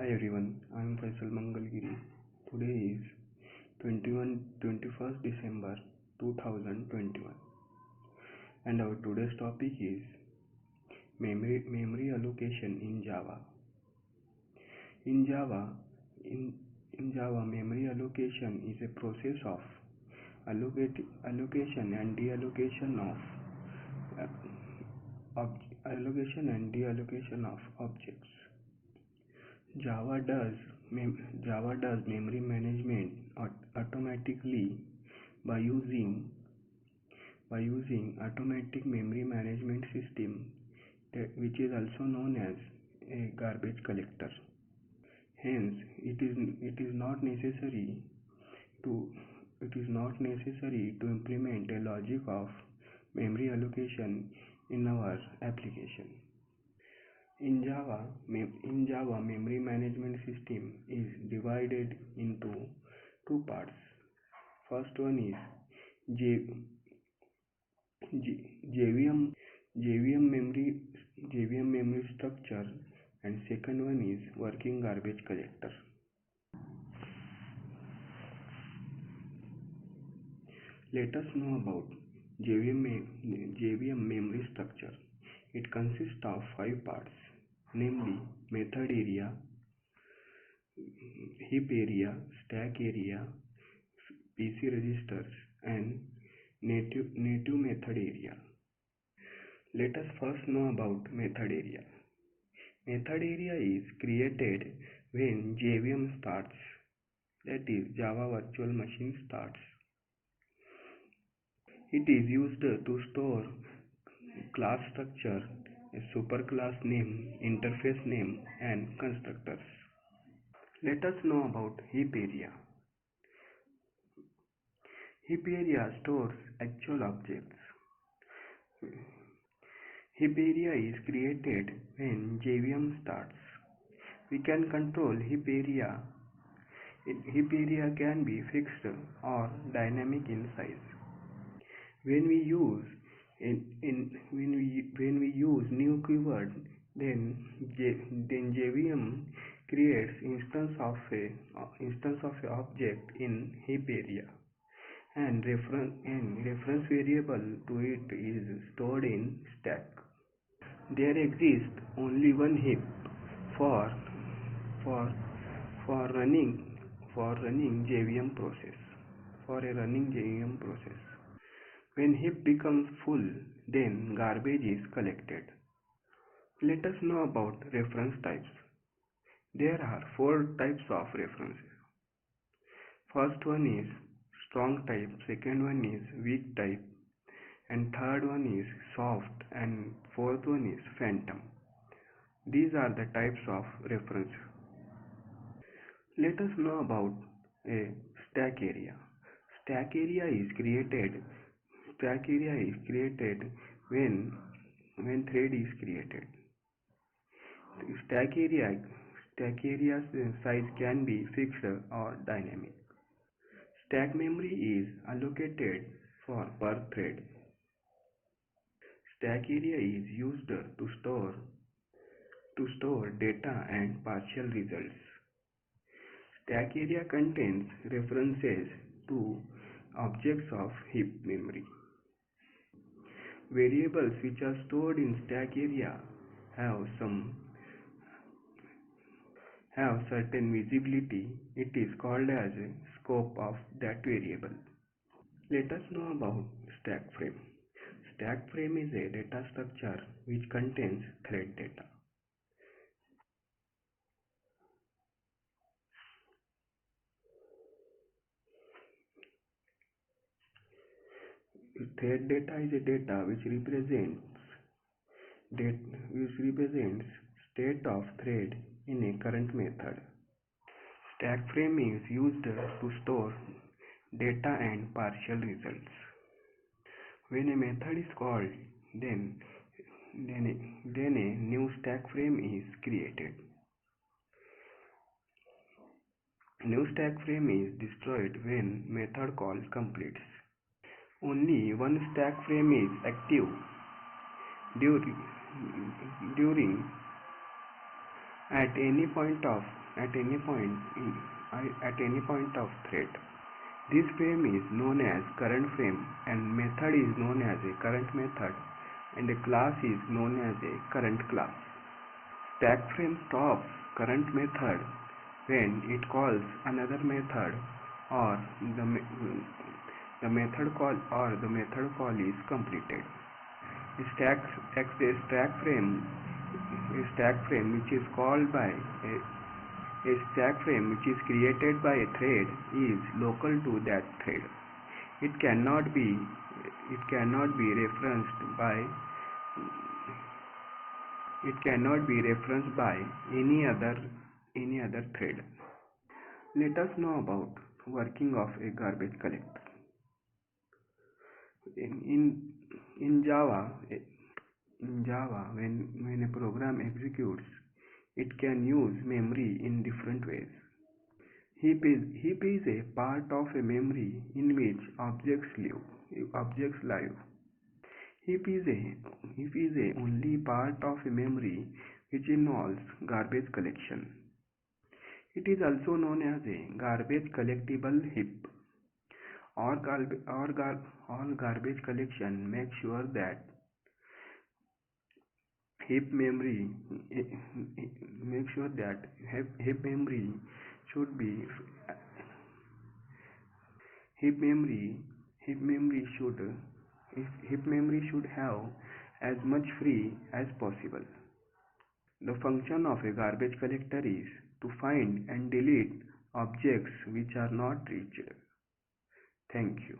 Hi everyone, I am Faisal Mangalgiri. Today is 21st December 2021 and our today's topic is memory allocation in Java. In Java, in Java, memory allocation is a process of allocation and deallocation of objects. Java does memory management automatically by using automatic memory management system, which is also known as a garbage collector. Hence, it is not necessary to implement a logic of memory allocation in our application. In Java, memory management system is divided into two parts. First one is JVM memory structure, and second one is working garbage collector. Let us know about JVM memory structure. It consists of 5 parts, namely method area, heap area, stack area, PC registers, and native method area. Let us first know about method area. Method area is created when JVM starts, that is Java Virtual Machine starts. It is used to store class structure, a superclass name, interface name, and constructors. Let us know about heap area. Heap area stores actual objects. Heap area is created when JVM starts. We can control heap area. Heap area can be fixed or dynamic in size. When we use new keyword, then JVM creates instance of a object in heap area, and reference variable to it is stored in stack. There exists only one heap for running JVM process. When heap becomes full, then garbage is collected. Let us know about reference types. There are 4 types of references. First one is strong type, second one is weak type, and third one is soft, and fourth one is phantom. These are the types of reference. Let us know about a stack area. Stack area is created when thread is created. Stack area's size can be fixed or dynamic. Stack memory is allocated for per thread. Stack area is used to store data and partial results. Stack area contains references to objects of heap memory. Variables which are stored in stack area have certain visibility. It is called as a scope of that variable. Let us know about stack frame. Stack frame is a data structure which contains thread data. Thread data is a data which represents state of thread in a current method. Stack frame is used to store data and partial results. When a method is called, then a new stack frame is created. New stack frame is destroyed when method call completes. Only one stack frame is active during at any point of at any point at any point of thread. This frame is known as current frame, and method is known as a current method, and a class is known as a current class. Stack frame stops current method when it calls another method or the method call is completed. A stack frame which is called by a stack frame which is created by a thread is local to that thread. It cannot be referenced by any other thread. Let us know about working of a garbage collector. In Java, when a program executes, it can use memory in different ways. Heap is a part of a memory in which objects live. Heap is a only part of a memory which involves garbage collection. It is also known as a garbage collectible heap. All garbage collection makes sure that heap memory heap memory should be heap memory heap memory should heap memory should have as much free as possible. The function of a garbage collector is to find and delete objects which are not reached. Thank you.